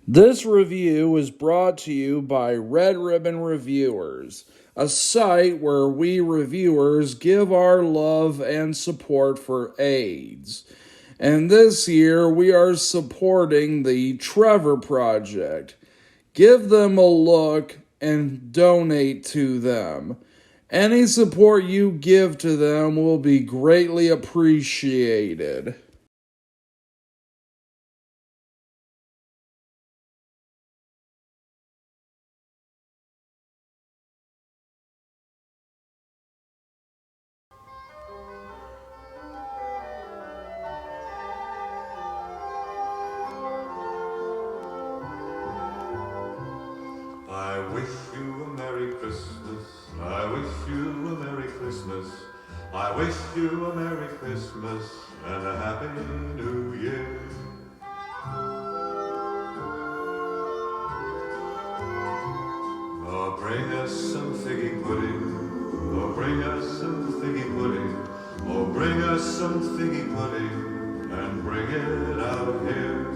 This review is brought to you by Red Ribbon Reviewers, a site where we reviewers give our love and support for AIDS. And this year we are supporting the Trevor Project. Give them a look and donate to them. Any support you give to them will be greatly appreciated. I wish you a Merry Christmas. I wish you a Merry Christmas. I wish you a Merry Christmas and a Happy New Year. Oh, bring us some figgy pudding. Oh, bring us some figgy pudding. Oh, bring us some figgy pudding and bring it out here.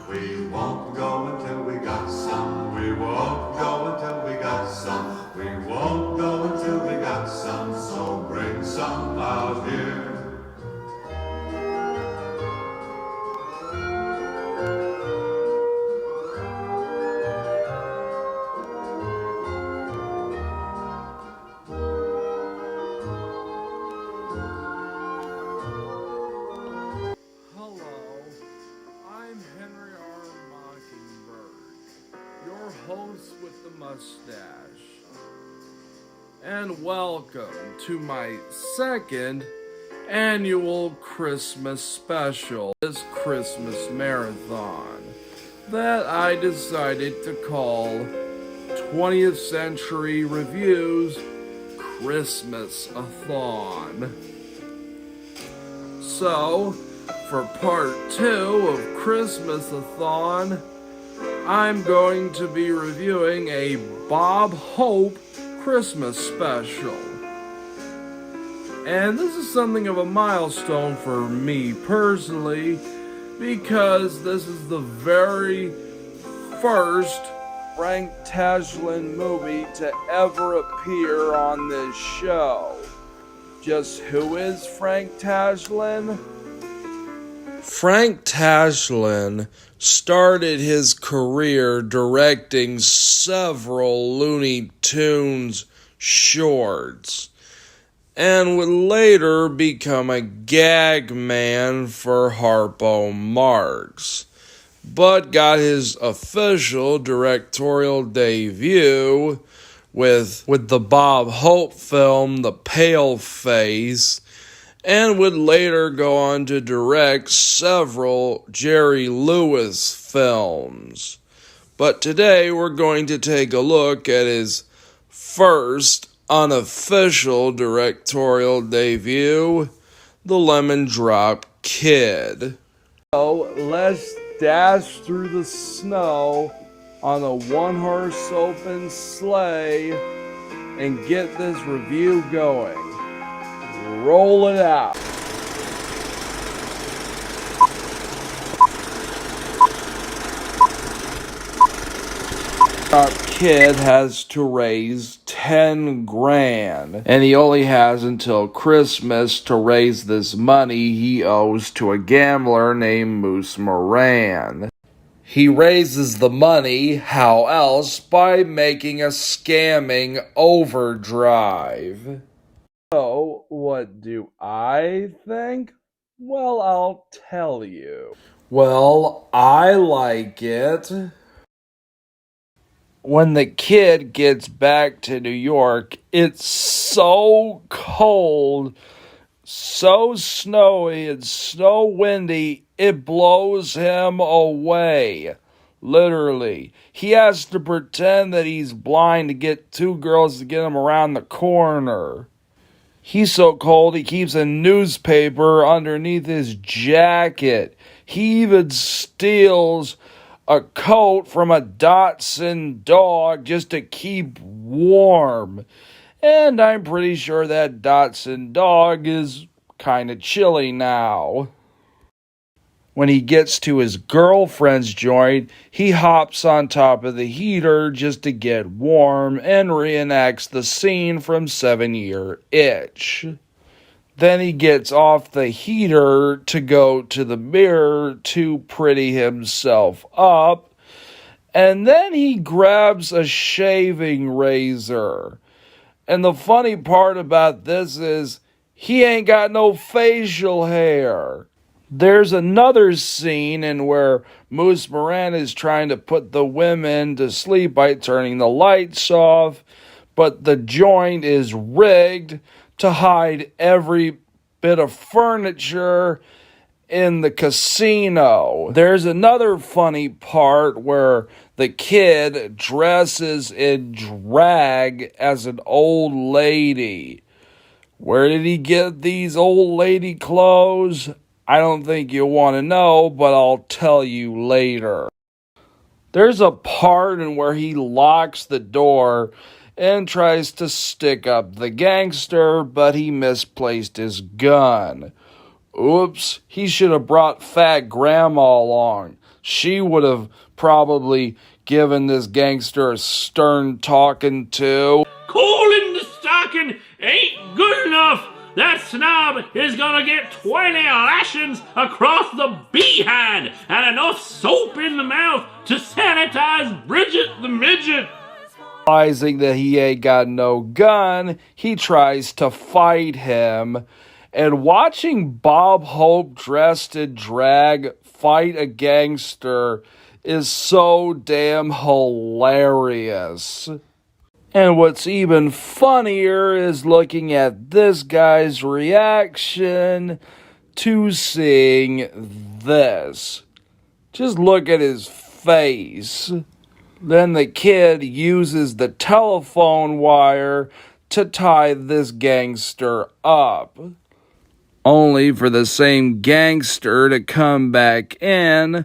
We won't go until we got some. We won't go until we got some. We won't go until we got some. So bring some out here. Hello, I'm Henry R. Mockingbird, your host with the mustache. And welcome to my second annual Christmas special, this Christmas marathon, that I decided to call 20th Century Reviews Christmas-a-thon. So, for part 2 of Christmas-a-thon, I'm going to be reviewing a Bob Hope Christmas special. And this is something of a milestone for me personally, because this is the very first Frank Tashlin movie to ever appear on this show. Just who is Frank Tashlin? Frank Tashlin started his career directing several Looney Tunes shorts, and would later become a gag man for Harpo Marx, but got his official directorial debut with the Bob Hope film The Pale Face, and would later go on to direct several Jerry Lewis films. But today we're going to take a look at his first unofficial directorial debut, The Lemon Drop Kid. So let's dash through the snow on a one-horse open sleigh and get this review going. Roll it out. Our kid has to raise 10 grand, and he only has until Christmas to raise this money he owes to a gambler named Moose Moran. He raises the money, how else, by making a scamming overdrive. So, what do I think? Well, I'll tell you. Well, I like it. When the kid gets back to New York, it's so cold, so snowy, and so windy, it blows him away. Literally. He has to pretend that he's blind to get two girls to get him around the corner. He's so cold he keeps a newspaper underneath his jacket. He even steals a coat from a Dachshund dog just to keep warm. And I'm pretty sure that Dachshund dog is kind of chilly now. When he gets to his girlfriend's joint, he hops on top of the heater just to get warm and reenacts the scene from 7-Year Itch. Then he gets off the heater to go to the mirror to pretty himself up, and then he grabs a shaving razor. And the funny part about this is he ain't got no facial hair. There's another scene in where Moose Moran is trying to put the women to sleep by turning the lights off, but the joint is rigged to hide every bit of furniture in the casino. There's another funny part where the kid dresses in drag as an old lady. Where did he get these old lady clothes? I don't think you'll want to know, but I'll tell you later. There's a part in where he locks the door and tries to stick up the gangster, but he misplaced his gun. Oops, he should have brought fat grandma along. She would have probably given this gangster a stern talking to. Coal in the stocking ain't good enough. That snob is gonna get 20 lashings across the behind and enough soap in the mouth to sanitize Bridget the midget. Realizing that he ain't got no gun, he tries to fight him. And watching Bob Hope dressed in drag fight a gangster is so damn hilarious. And what's even funnier is looking at this guy's reaction to seeing this. Just look at his face. Then the kid uses the telephone wire to tie this gangster up, only for the same gangster to come back in,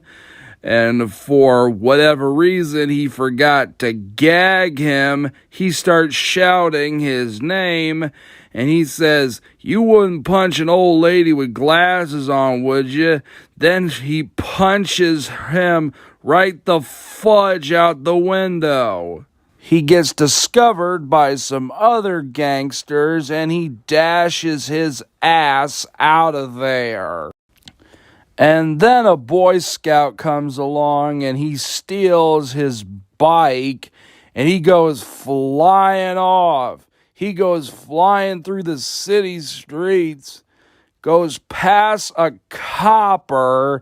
and for whatever reason he forgot to gag him. He starts shouting his name, and he says, "You wouldn't punch an old lady with glasses on, would you?" Then he punches him right the fudge out the window. He gets discovered by some other gangsters, and he dashes his ass out of there. And then a Boy Scout comes along, and he steals his bike, and he goes flying off. He goes flying through the city streets, goes past a copper,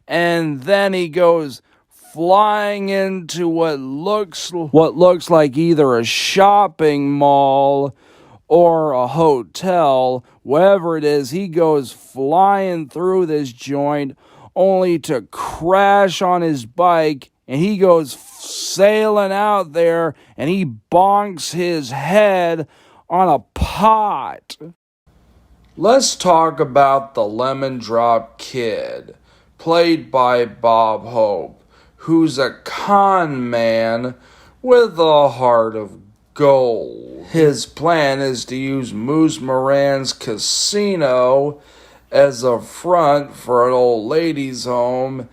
and then he goes flying into what looks like either a shopping mall or a hotel. Wherever it is, he goes flying through this joint only to crash on his bike, and he goes sailing out there and he bonks his head on a pot. Let's talk about the Lemon Drop Kid, played by Bob Hope, who's a con man with a heart of gold. His plan is to use Moose Moran's casino as a front for an old ladies' home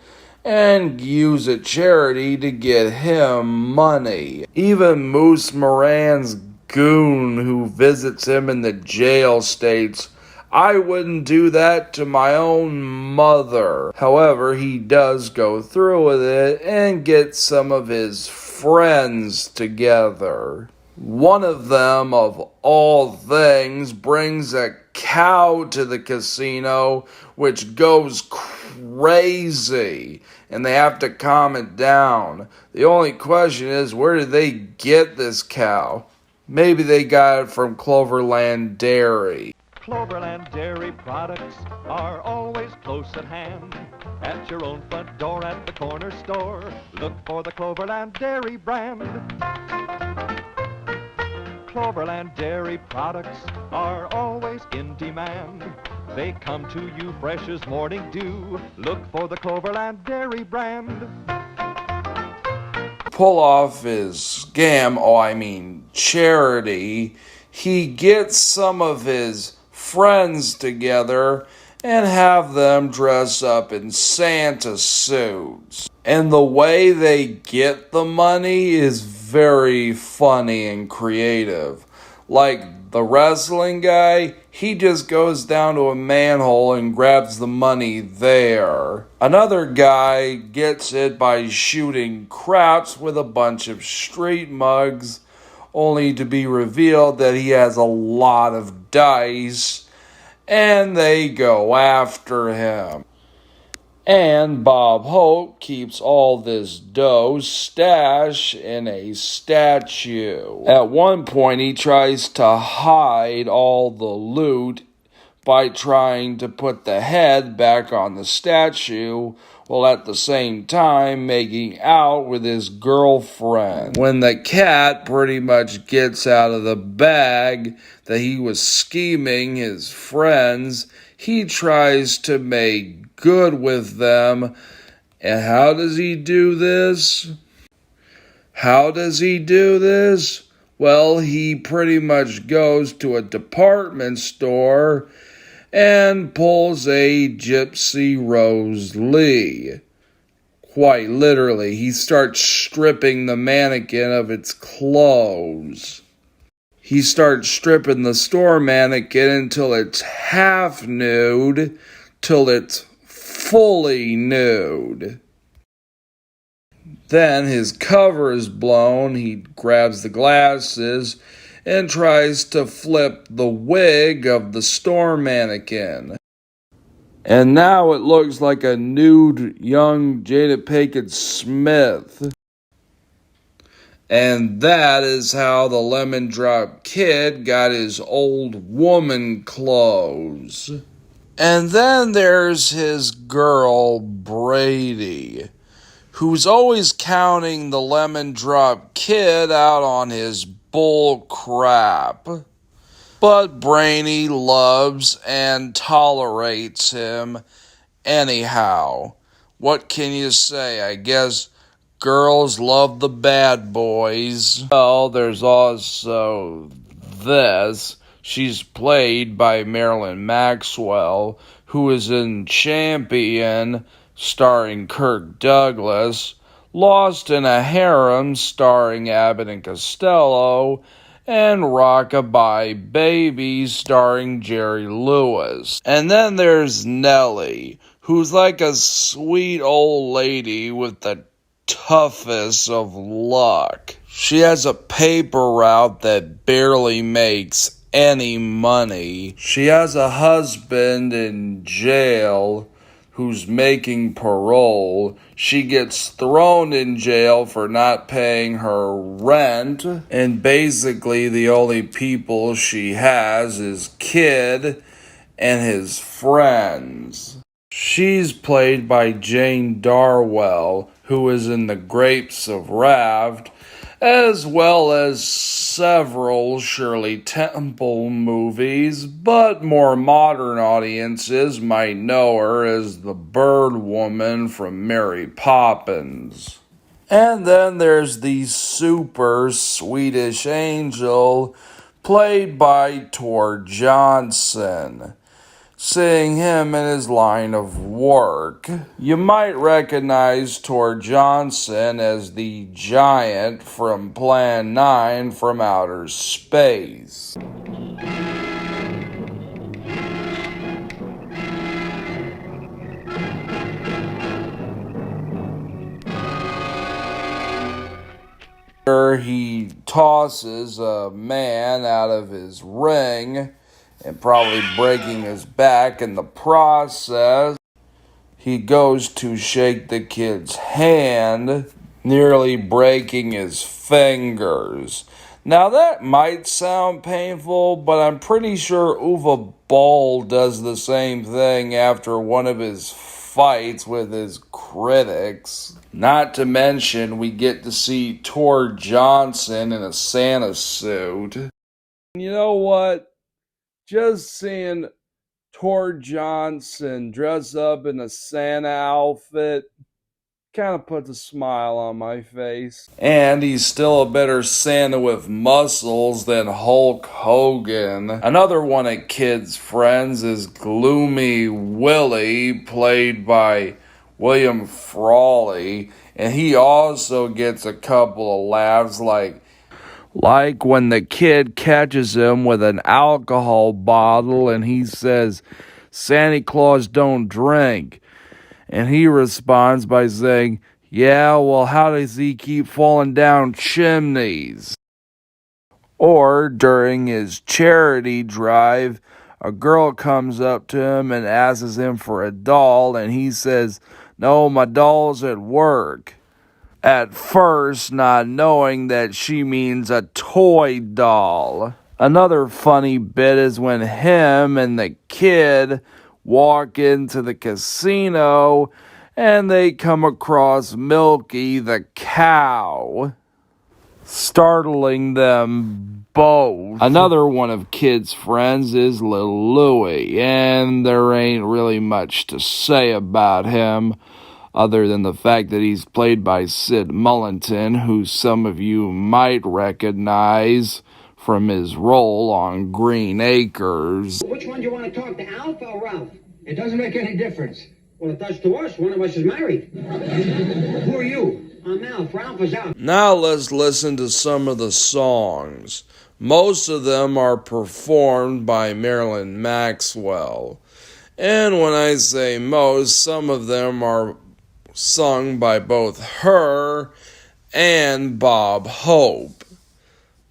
and use a charity to get him money. Even Moose Moran's goon who visits him in the jail states, "I wouldn't do that to my own mother." However, he does go through with it and get some of his friends together. One of them, of all things, brings a cow to the casino, which goes crazy, and they have to calm it down. The only question is, where did they get this cow? Maybe they got it from Cloverland Dairy. Cloverland Dairy products are always close at hand. At your own front door, at the corner store, look for the Cloverland Dairy brand. Cloverland Dairy products are always in demand. They come to you fresh as morning dew. Look for the Cloverland Dairy brand. Pull off his scam, charity, he gets some of his friends together and have them dress up in Santa suits. And the way they get the money is very funny and creative. Like the wrestling guy, he just goes down to a manhole and grabs the money there. Another guy gets it by shooting craps with a bunch of street mugs, only to be revealed that he has a lot of dice, and they go after him. And Bob Hope keeps all this dough stashed in a statue. At one point, he tries to hide all the loot by trying to put the head back on the statue, while at the same time making out with his girlfriend. When the cat pretty much gets out of the bag that he was scheming his friends, he tries to make good with them. And how does he do this? Well, he pretty much goes to a department store and pulls a Gypsy Rose Lee. Quite literally, he starts stripping the mannequin of its clothes. He starts stripping the store mannequin until it's half nude, till it's fully nude. Then his cover is blown, he grabs the glasses and tries to flip the wig of the store mannequin. And now it looks like a nude young Jada Pinkett Smith. And that is how the Lemon Drop Kid got his old woman clothes. And then there's his girl, Brady, who's always counting the Lemon Drop Kid out on his bull crap. But Brainy loves and tolerates him anyhow. What can you say? I guess girls love the bad boys. Well, there's also this. She's played by Marilyn Maxwell, who is in Champion, starring Kirk Douglas, Lost in a Harem, starring Abbott and Costello, and Rockabye Baby, starring Jerry Lewis. And then there's Nellie, who's like a sweet old lady with the toughest of luck. She has a paper route that barely makes any money. She has a husband in jail who's making parole. She gets thrown in jail for not paying her rent, and basically the only people she has is Kid and his friends. She's played by Jane Darwell, who is in The Grapes of Wrath, as well as several Shirley Temple movies, but more modern audiences might know her as the Bird Woman from Mary Poppins. And then there's the super Swedish Angel, played by Tor Johnson. Seeing him in his line of work, you might recognize Tor Johnson as the giant from Plan 9 from outer space. He tosses a man out of his ring and probably breaking his back in the process. He goes to shake the kid's hand, nearly breaking his fingers. Now that might sound painful, but I'm pretty sure Uwe Boll does the same thing after one of his fights with his critics. Not to mention, we get to see Tor Johnson in a Santa suit. You know what? Just seeing Tor Johnson dress up in a Santa outfit kind of puts a smile on my face. And he's still a better Santa with muscles than Hulk Hogan. Another one of Kid's friends is Gloomy Willie, played by William Frawley, and he also gets a couple of laughs, like when the kid catches him with an alcohol bottle and he says, "Santa Claus don't drink." And he responds by saying, "Yeah, well, how does he keep falling down chimneys?" Or during his charity drive, a girl comes up to him and asks him for a doll, and he says, "No, my doll's at work." At first, not knowing that she means a toy doll. Another funny bit is when him and the kid walk into the casino and they come across Milky the cow, startling them both. Another one of Kid's friends is Little Louie, and there ain't really much to say about him other than the fact that he's played by Sid Mullington, who some of you might recognize from his role on Green Acres. Which one do you want to talk to, Alf or Ralph? It doesn't make any difference. Well, it does to us. One of us is married. Who are you? I'm Alf. Ralph is out. Now let's listen to some of the songs. Most of them are performed by Marilyn Maxwell. And when I say most, some of them are sung by both her and Bob Hope.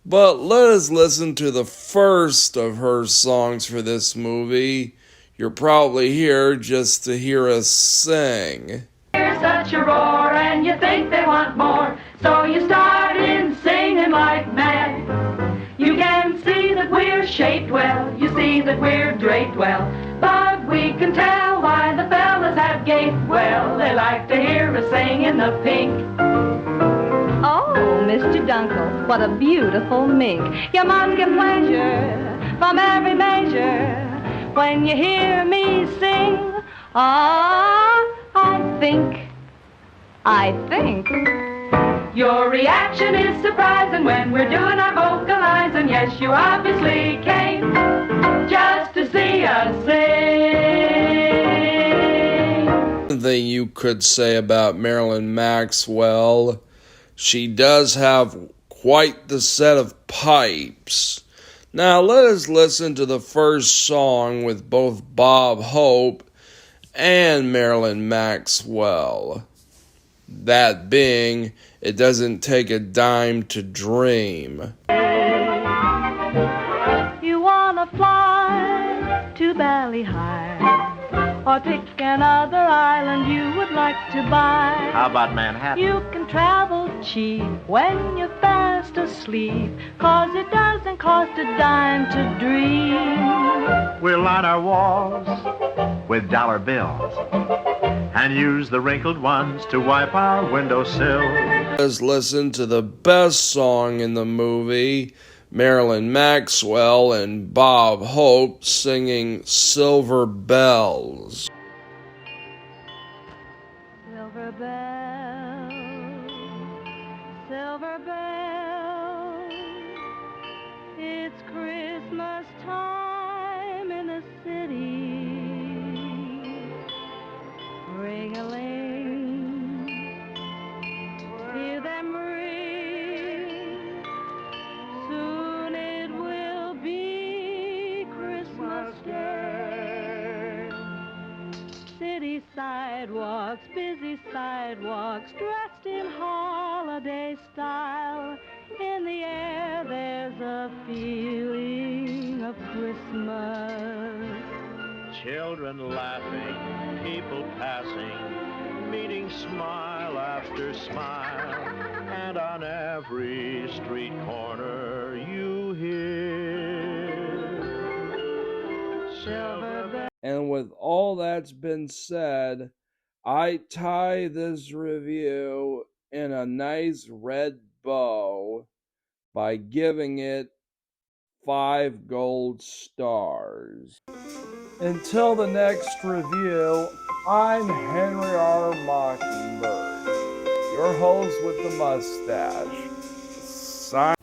But let us listen to the first of her songs for this movie. You're probably here just to hear us sing. Hear such a roar and you think they want more, so you start in singing like mad. You can see that we're shaped well, you see that we're draped well, but we can tell why the fellas have gaped well. They like to hear us sing in the pink. Oh, Mr. Dunkle, what a beautiful mink. You must get pleasure from every measure when you hear me sing. Ah, I think. Your reaction is surprising when we're doing our vocalizing. Yes, you obviously came just to see us sing. Thing you could say about Marilyn Maxwell, she does have quite the set of pipes. Now let us listen to the first song with both Bob Hope and Marilyn Maxwell. That being, It Doesn't Take a Dime to Dream. You wanna fly to Ballyhigh, or pick another island you would like to buy. How about Manhattan? You can travel cheap when you're fast asleep, 'cause it doesn't cost a dime to dream. We'll line our walls with dollar bills and use the wrinkled ones to wipe our windowsill. Let's listen to the best song in the movie, Marilyn Maxwell and Bob Hope singing Silver Bells. Silver bells, silver bells, it's Christmas time in the city. Ring-a-ling, hear them ring. Soon it will be Christmas Day. City sidewalks, busy sidewalks, dressed in holiday style. In the air there's a feeling of Christmas. Children laughing, people passing, meeting smile after smile, and on every street corner you hear silver bells. And with all that's been said, I tie this review in a nice red bow by giving it 5 gold stars. Until the next review, I'm Henry R. Mockingbird. your host with the mustache. Sign